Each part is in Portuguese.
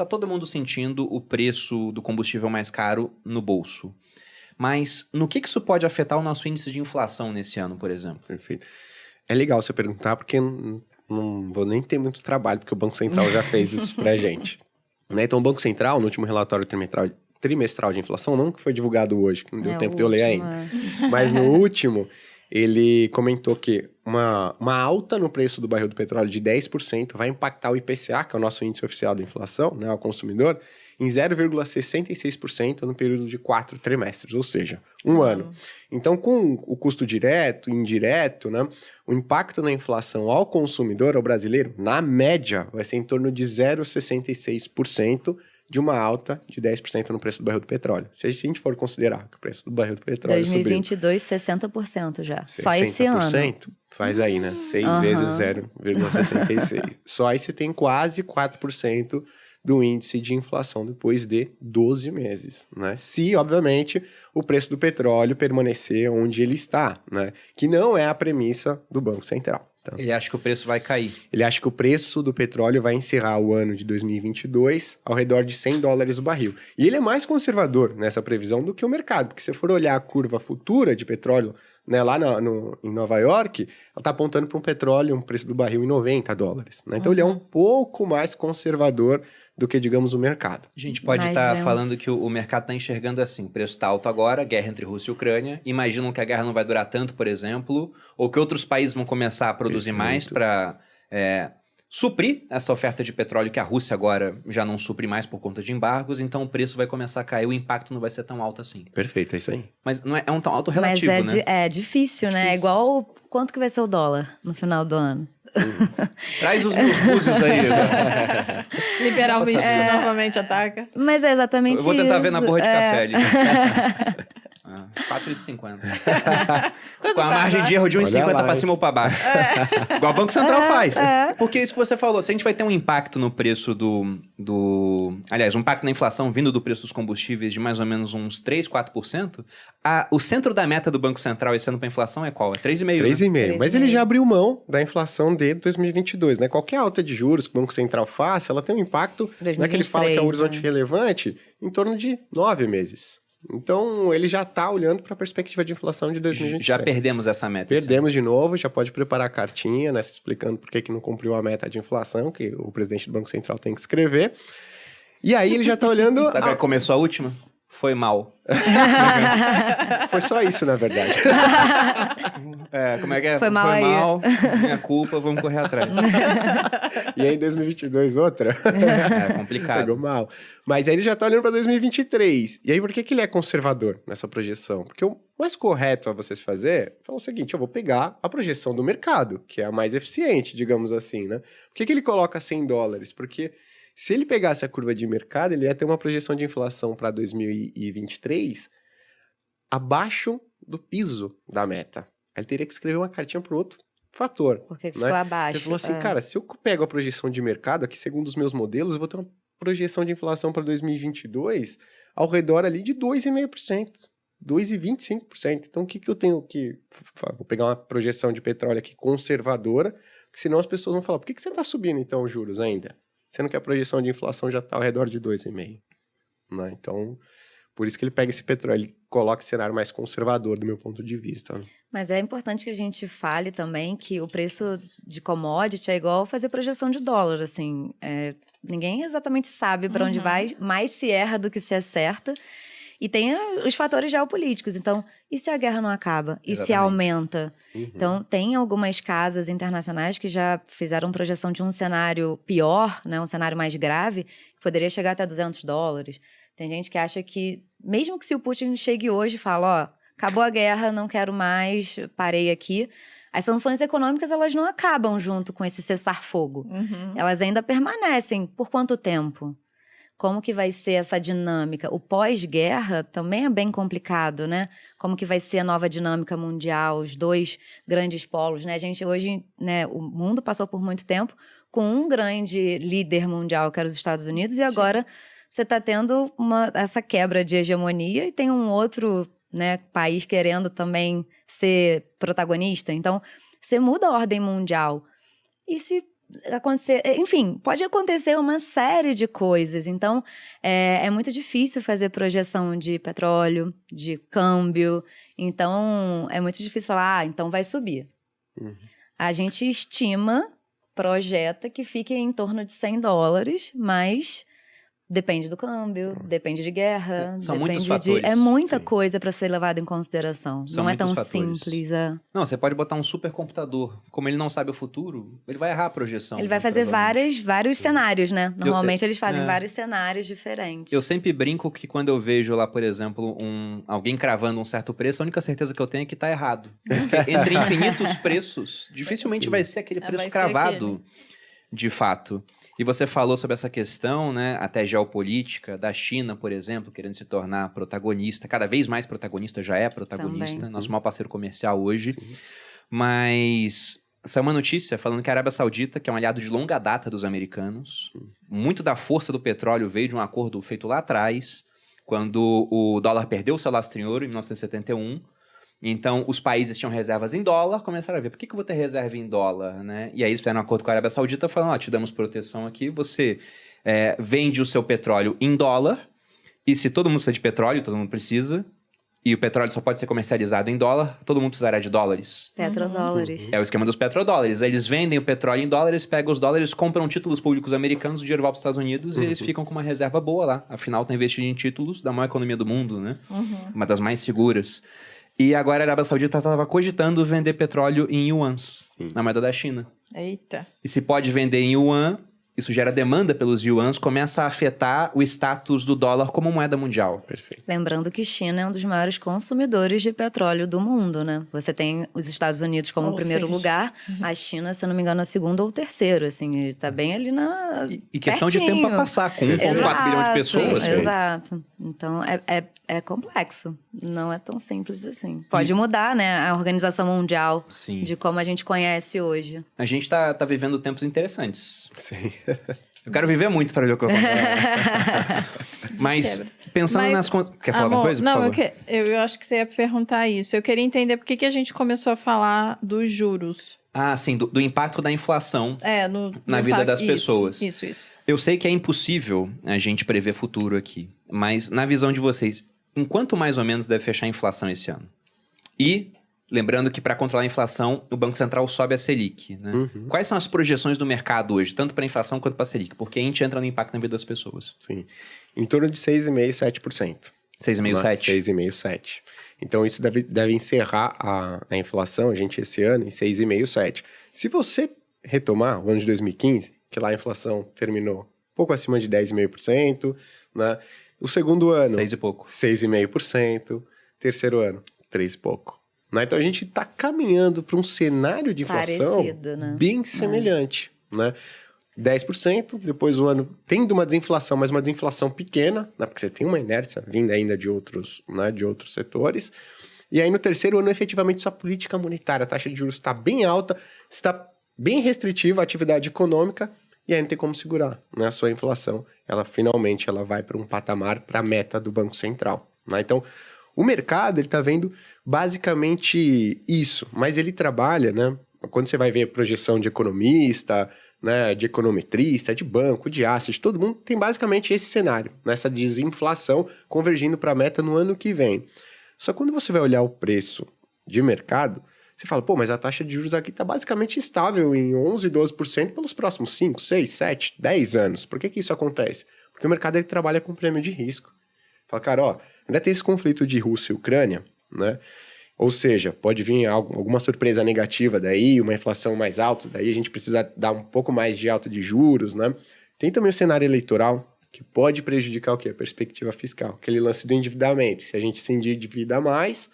tá todo mundo sentindo o preço do combustível mais caro no bolso. Mas no que isso pode afetar o nosso índice de inflação nesse ano, por exemplo? Perfeito. É legal você perguntar, porque não vou nem ter muito trabalho, porque o Banco Central já fez isso pra gente. Né? Então, o Banco Central, no último relatório trimestral de inflação, não que foi divulgado hoje, que não deu tempo de eu ler ainda, mas no último, ele comentou que uma alta no preço do barril do petróleo de 10% vai impactar o IPCA, que é o nosso índice oficial de inflação, né, ao consumidor, em 0,66% no período de 4 trimestres, ou seja, um ano. Então, com o custo direto e indireto, né, o impacto na inflação ao consumidor, ao brasileiro, na média, vai ser em torno de 0,66% de uma alta de 10% no preço do barril do petróleo. Se a gente for considerar que o preço do barril do petróleo 2022, 60% já. Só esse ano. 60%, faz aí, né? 6 vezes 0,66. Só aí você tem quase 4% do índice de inflação depois de 12 meses, né? Se, obviamente, o preço do petróleo permanecer onde ele está, né? Que não é a premissa do Banco Central. Então, Ele acha que o preço vai cair. ele acha que o preço do petróleo vai encerrar o ano de 2022 ao redor de $100 o barril. E ele é mais conservador nessa previsão do que o mercado, porque se você for olhar a curva futura de petróleo, né, lá em Nova York, ela está apontando para um petróleo, um preço do barril em $90. Né? Então ele é um pouco mais conservador do que, digamos, o mercado. A gente pode estar falando que o mercado está enxergando assim, o preço está alto agora, guerra entre Rússia e Ucrânia, imaginam que a guerra não vai durar tanto, por exemplo, ou que outros países vão começar a produzir mais para suprir essa oferta de petróleo que a Rússia agora já não supre mais por conta de embargos, então o preço vai começar a cair, o impacto não vai ser tão alto assim. Perfeito, é isso aí. Mas não é um tão alto relativo, mas né? É difícil, né? É igual quanto que vai ser o dólar no final do ano. Traz os meus búzios aí. Liberal místico novamente ataca. Mas é exatamente isso. Eu vou tentar ver na borra de café ali. 4,50. Com a margem de erro de 1,50 para cima ou para baixo. Igual o Banco Central faz. Porque é isso que você falou. Se a gente vai ter um impacto no preço Aliás, um impacto na inflação vindo do preço dos combustíveis de mais ou menos uns 3, 4%, o centro da meta do Banco Central esse ano para a inflação é qual? É 3,5%. 3,5%. Mas ele já abriu mão da inflação de 2022, né? Qualquer alta de juros que o Banco Central faça, ela tem um impacto, não é que ele fala que é um horizonte relevante, em torno de 9 meses. Então, ele já está olhando para a perspectiva de inflação de 2023. Já perdemos essa meta. Perdemos de novo, já pode preparar a cartinha, né, explicando por que não cumpriu a meta de inflação, que o presidente do Banco Central tem que escrever. E aí ele já está olhando... Sabe como começou a última? Foi mal. Foi só isso, na verdade. Como é que é? Foi mal, minha culpa, vamos correr atrás. E aí, em 2022, outra? É complicado. Pegou mal. Mas aí ele já tá olhando para 2023. E aí, por que ele é conservador nessa projeção? Porque o mais correto a vocês fazer é falar o seguinte, eu vou pegar a projeção do mercado, que é a mais eficiente, digamos assim, né? Por que ele coloca $100? Porque se ele pegasse a curva de mercado, ele ia ter uma projeção de inflação para 2023 abaixo do piso da meta. Ele teria que escrever uma cartinha para outro fator. Porque ficou abaixo. Ele falou assim, cara, se eu pego a projeção de mercado, aqui segundo os meus modelos, eu vou ter uma projeção de inflação para 2022 ao redor ali de 2,5%. 2,25%. Então, o que eu tenho que... Vou pegar uma projeção de petróleo aqui conservadora, porque senão as pessoas vão falar, por que você está subindo, então, os juros ainda? Sendo que a projeção de inflação já está ao redor de 2,5%. Né? Então, por isso que ele pega esse petróleo, ele coloca esse cenário mais conservador do meu ponto de vista. Mas é importante que a gente fale também que o preço de commodity é igual fazer projeção de dólar, assim. Ninguém exatamente sabe para onde vai, mais se erra do que se acerta. E tem os fatores geopolíticos. Então, e se a guerra não acaba? E se aumenta? Então, tem algumas casas internacionais que já fizeram projeção de um cenário pior, né, um cenário mais grave, que poderia chegar até $200. Tem gente que acha que, mesmo que se o Putin chegue hoje e fale, acabou a guerra, não quero mais, parei aqui, as sanções econômicas, elas não acabam junto com esse cessar-fogo. Elas ainda permanecem. Por quanto tempo? Como que vai ser essa dinâmica? O pós-guerra também é bem complicado, né? Como que vai ser a nova dinâmica mundial, os dois grandes polos, né? A gente hoje, né, o mundo passou por muito tempo com um grande líder mundial, que era os Estados Unidos, e agora você está tendo essa quebra de hegemonia e tem um outro, né, país querendo também ser protagonista. Então, você muda a ordem mundial. E se acontecer, enfim, pode acontecer uma série de coisas. Então, é muito difícil fazer projeção de petróleo, de câmbio. Então, é muito difícil falar, então vai subir. A gente estima, projeta que fique em torno de $100, mas depende do câmbio, depende de guerra, São depende muitos fatores. É muita Sim. coisa para ser levada em consideração. São Não é tão muitos fatores. simples. Não, você pode botar um supercomputador. Como ele não sabe o futuro, ele vai errar a projeção. Ele vai né, fazer provavelmente. vários cenários, né? Normalmente eles fazem é. vários cenários diferentes. Eu sempre brinco que quando eu vejo lá, por exemplo, alguém cravando um certo preço, a única certeza que eu tenho é que tá errado. Porque entre infinitos preços, dificilmente vai ser aquele preço vai ser cravado, de fato. E você falou sobre essa questão, né, até geopolítica, da China, por exemplo, querendo se tornar protagonista, cada vez mais protagonista, já é protagonista, Também. nosso maior parceiro comercial hoje. Sim. Mas saiu uma notícia falando que a Arábia Saudita, que é um aliado de longa data dos americanos, muito da força do petróleo veio de um acordo feito lá atrás, quando o dólar perdeu o seu lastro em ouro, em 1971. Então, os países tinham reservas em dólar, começaram a ver, por que eu vou ter reserva em dólar, né? E aí eles fizeram um acordo com a Arábia Saudita, falando, te damos proteção aqui, você vende o seu petróleo em dólar, e se todo mundo precisa de petróleo, todo mundo precisa, e o petróleo só pode ser comercializado em dólar, todo mundo precisará de dólares. Petrodólares. É o esquema dos petrodólares. Eles vendem o petróleo em dólares, pegam os dólares, compram títulos públicos americanos, o dinheiro vai para os Estados Unidos e eles ficam com uma reserva boa lá. Afinal, estão investindo em títulos da maior economia do mundo, né? Uma das mais seguras. E agora a Arábia Saudita estava cogitando vender petróleo em yuans, na moeda da China. Eita. E se pode vender em yuan, isso gera demanda pelos yuans, começa a afetar o status do dólar como moeda mundial. Perfeito. Lembrando que China é um dos maiores consumidores de petróleo do mundo, né? Você tem os Estados Unidos como o primeiro lugar, a China, se eu não me engano, é o segundo ou o terceiro, assim, está bem ali na... E questão de tempo a passar, com 1,4 bilhão de pessoas. Exato. Então, é complexo. Não é tão simples assim. Pode mudar, né? A organização mundial Sim. de como a gente conhece hoje. A gente tá vivendo tempos interessantes. Sim. Eu quero viver muito para ver o que acontece. Mas, pensando Mas, nas contas... Quer falar alguma amor, coisa, por não, favor? eu acho que você ia perguntar isso. Eu queria entender por que a gente começou a falar dos juros. Ah, sim, do impacto da inflação na vida das pessoas. Isso. Eu sei que é impossível a gente prever futuro aqui, mas na visão de vocês, em quanto mais ou menos deve fechar a inflação esse ano? E, lembrando que para controlar a inflação, o Banco Central sobe a Selic, né? Quais são as projeções do mercado hoje, tanto para a inflação quanto para a Selic? Porque a gente entra no impacto na vida das pessoas. Sim. Em torno de 6,5%, 7%. 6,5%, 7%? 6,5%, 7%. Então, isso deve encerrar a inflação, a gente, esse ano, em 6,5%, 7%. Se você retomar o ano de 2015, que lá a inflação terminou um pouco acima de 10,5%, né? O segundo ano... 6 e pouco. 6,5%. Terceiro ano, 3 e pouco. Né? Então, a gente está caminhando para um cenário de inflação Parecido, né? bem semelhante, né? 10%, depois o ano tendo uma desinflação, mas uma desinflação pequena, né? Porque você tem uma inércia vinda ainda de outros, né? De outros setores. E aí, no terceiro ano, efetivamente, sua política monetária, a taxa de juros está bem alta, está bem restritiva a atividade econômica, e aí não tem como segurar, né? A sua inflação, ela finalmente vai para um patamar, para a meta do Banco Central, né? Então, o mercado, ele está vendo basicamente isso, mas ele trabalha, né? Quando você vai ver projeção de economista, né, de econometrista, de banco, de asset, todo mundo tem basicamente esse cenário, nessa desinflação convergindo para a meta no ano que vem. Só que quando você vai olhar o preço de mercado, você fala, pô, mas a taxa de juros aqui está basicamente estável em 11%, 12% pelos próximos 5, 6, 7, 10 anos. Por que isso acontece? Porque o mercado ele trabalha com prêmio de risco. Fala, cara, ó, ainda tem esse conflito de Rússia e Ucrânia, né? Ou seja, pode vir alguma surpresa negativa daí, uma inflação mais alta, daí a gente precisa dar um pouco mais de alta de juros, né? Tem também o cenário eleitoral, que pode prejudicar o quê? A perspectiva fiscal, aquele lance do endividamento. Se a gente se endivida mais,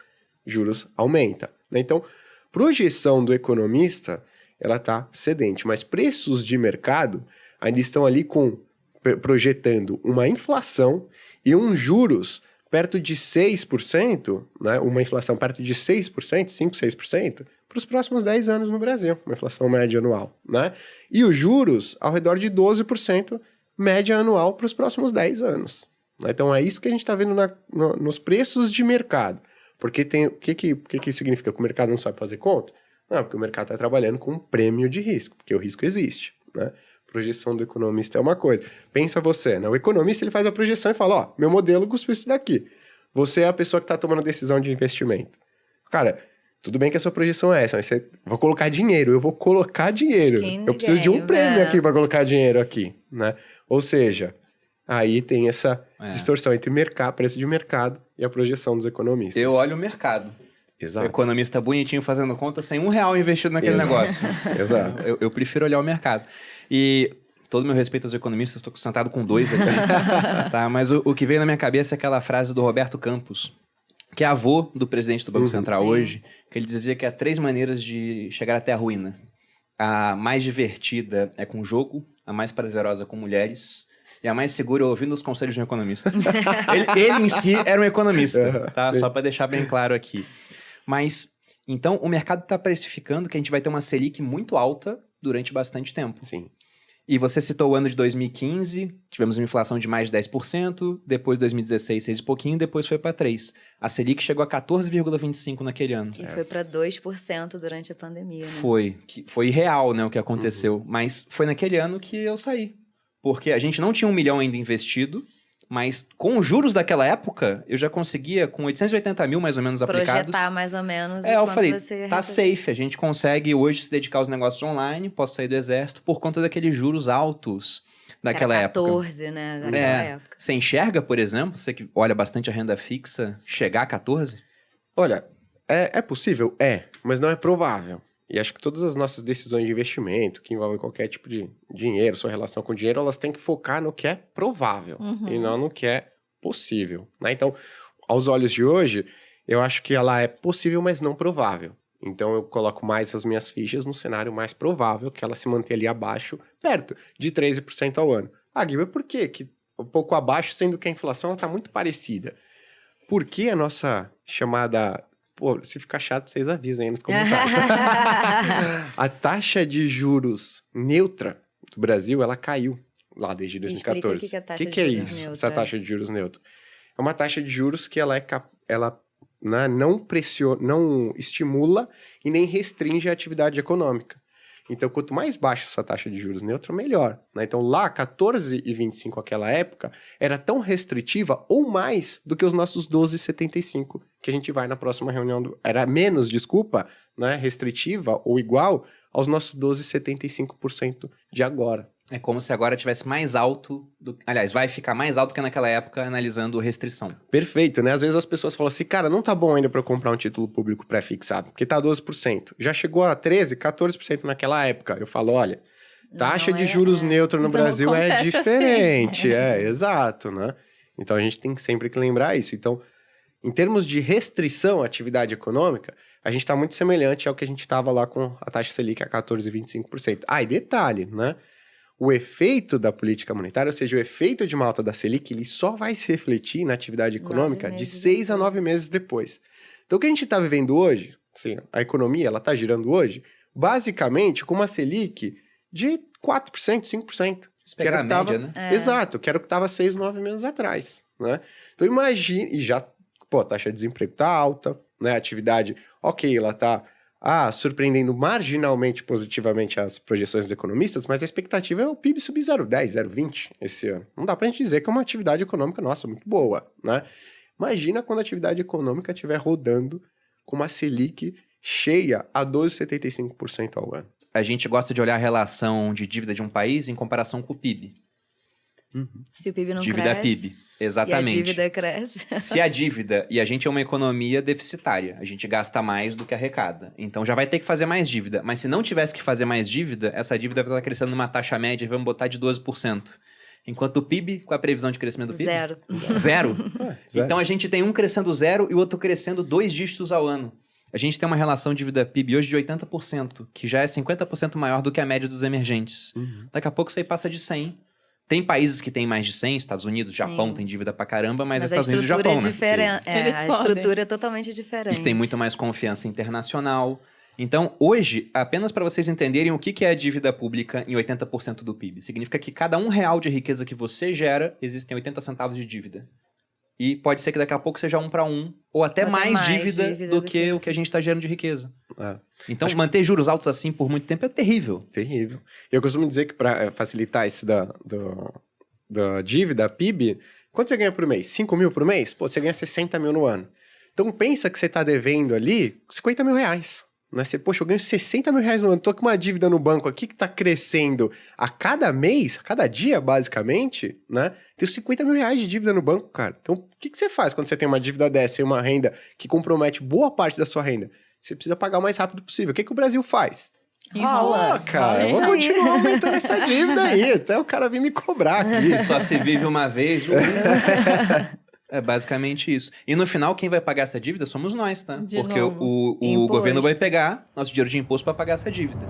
juros aumenta, né? Então, projeção do economista, ela está cedente, mas preços de mercado ainda estão ali projetando uma inflação e juros perto de 6%, né, uma inflação perto de 6%, 5%, 6%, para os próximos 10 anos no Brasil, uma inflação média anual, né? E os juros ao redor de 12% média anual para os próximos 10 anos. Né? Então é isso que a gente está vendo nos preços de mercado. Porque o que significa? Que o mercado não sabe fazer conta? Não, porque o mercado está trabalhando com um prêmio de risco, porque o risco existe. né? Projeção do economista é uma coisa. Pensa você, né? O economista ele faz a projeção e fala, ó, meu modelo cuspiu isso daqui. Você é a pessoa que está tomando a decisão de investimento. Cara, tudo bem que a sua projeção é essa, mas vou colocar dinheiro, eu vou colocar dinheiro. Eu preciso de um prêmio aqui para colocar dinheiro aqui, né? Ou seja, aí tem essa distorção entre preço de mercado e a projeção dos economistas. Eu olho o mercado. Exato. O economista bonitinho fazendo conta sem R$1 investido naquele negócio. Exato. Eu prefiro olhar o mercado. E todo meu respeito aos economistas, estou sentado com 2 aqui. Tá? Mas o que veio na minha cabeça é aquela frase do Roberto Campos, que é avô do presidente do Banco Central hoje, que ele dizia que há 3 maneiras de chegar até a ruína. A mais divertida é com jogo, a mais prazerosa com mulheres, e a mais segura é ouvindo os conselhos de um economista. ele em si era um economista, tá? Só para deixar bem claro aqui. Mas, então, o mercado está precificando que a gente vai ter uma Selic muito alta durante bastante tempo. Sim. E você citou o ano de 2015, tivemos uma inflação de mais de 10%, depois 2016, 6 e pouquinho, depois foi para 3%. A Selic chegou a 14,25% naquele ano. E foi para 2% durante a pandemia, né? Foi irreal, né, o que aconteceu. Mas foi naquele ano que eu saí. Porque a gente não tinha 1 milhão ainda investido, mas com os juros daquela época, eu já conseguia, com 880 mil mais ou menos aplicados... Projetar mais ou menos eu falei, tá safe, a gente consegue hoje se dedicar aos negócios online, posso sair do exército por conta daqueles juros altos daquela época. 14, né, daquela época. Você enxerga, por exemplo, você que olha bastante a renda fixa, chegar a 14? Olha, é possível? Mas não é provável. E acho que todas as nossas decisões de investimento, que envolvem qualquer tipo de dinheiro, sua relação com dinheiro, elas têm que focar no que é provável e não no que é possível, né? Então, aos olhos de hoje, eu acho que ela é possível, mas não provável. Então, eu coloco mais as minhas fichas no cenário mais provável, que ela se mantenha ali abaixo, perto de 13% ao ano. Ah, Guilherme, por quê? Que um pouco abaixo, sendo que a inflação está muito parecida. Por que a nossa chamada... Pô, se ficar chato, vocês avisem aí nos comentários. A taxa de juros neutra do Brasil, ela caiu lá desde 2014. O que é a taxa de juros neutra? Essa taxa de juros neutra? É uma taxa de juros que ela não pressiona, não estimula e nem restringe a atividade econômica. Então, quanto mais baixa essa taxa de juros neutra, melhor, né? Então, lá, 14,25 naquela época, era tão restritiva ou mais do que os nossos 12,75 que a gente vai na próxima reunião. Era menos, desculpa, né? Restritiva ou igual aos nossos 12,75% de agora. É como se agora tivesse mais alto, aliás, vai ficar mais alto que naquela época analisando restrição. Perfeito, né? Às vezes as pessoas falam assim, cara, não tá bom ainda para eu comprar um título público pré-fixado, porque tá 12%. Já chegou a 13%, 14% naquela época. Eu falo, olha, taxa de juros neutra no Brasil é diferente. Assim. Exato, né? Então a gente tem sempre que lembrar isso. Então, em termos de restrição à atividade econômica, a gente tá muito semelhante ao que a gente tava lá com a taxa Selic a 14,25%. Ah, e detalhe, né? O efeito da política monetária, ou seja, o efeito de uma alta da Selic, ele só vai se refletir na atividade econômica de 6 a 9 meses depois. Então, o que a gente está vivendo hoje, assim, a economia, ela está girando hoje, basicamente com uma Selic de 4%, 5%. Que era a média, né? Exato, que era o que estava 6, 9 meses atrás, né? Então, imagine, e já, a taxa de desemprego está alta, né? A atividade, ok, ela está... surpreendendo marginalmente positivamente as projeções dos economistas, mas a expectativa é o PIB subir 0,10, 0,20 esse ano. Não dá pra gente dizer que é uma atividade econômica, nossa, muito boa, né? Imagina quando a atividade econômica estiver rodando com uma Selic cheia a 12,75% ao ano. A gente gosta de olhar a relação de dívida de um país em comparação com o PIB. Se o PIB não dívida cresce, PIB, exatamente. e a dívida cresce. Se a dívida, e a gente é uma economia deficitária, a gente gasta mais do que arrecada. Então já vai ter que fazer mais dívida. Mas se não tivesse que fazer mais dívida, essa dívida vai estar crescendo numa taxa média e vamos botar de 12%. Enquanto o PIB, com a previsão de crescimento do PIB? Zero. Zero? Então a gente tem um crescendo 0 e o outro crescendo 2 dígitos ao ano. A gente tem uma relação dívida PIB hoje de 80%, que já é 50% maior do que a média dos emergentes. Daqui a pouco isso aí passa de 100%. Tem países que têm mais de 100, Estados Unidos, Japão tem dívida pra caramba, mas Estados Unidos e Japão, né? A estrutura é totalmente diferente. Eles têm muito mais confiança internacional. Então, hoje, apenas para vocês entenderem o que é a dívida pública em 80% do PIB. Significa que cada R$1 de riqueza que você gera, existem 80 centavos de dívida. E pode ser que daqui a pouco seja 1 para 1, ou até mais dívida do que o que a gente está gerando de riqueza. Então, manter juros altos assim por muito tempo é terrível. Terrível. Eu costumo dizer que para facilitar esse da dívida, PIB, quanto você ganha por mês? 5 mil por mês? Pô, você ganha 60 mil no ano. Então, pensa que você está devendo ali 50 mil reais. Né? Você, poxa, eu ganho 60 mil reais no ano, tô com uma dívida no banco aqui que tá crescendo a cada mês, a cada dia, basicamente, né? Tenho 50 mil reais de dívida no banco, cara. Então, o que você faz quando você tem uma dívida dessa e uma renda que compromete boa parte da sua renda? Você precisa pagar o mais rápido possível. O que o Brasil faz? Enrola. Cara, eu vou continuar aumentando essa dívida aí, até o cara vir me cobrar aqui. Só se vive uma vez. É basicamente isso. E no final, quem vai pagar essa dívida somos nós, tá? Porque o governo vai pegar nosso dinheiro de imposto para pagar essa dívida.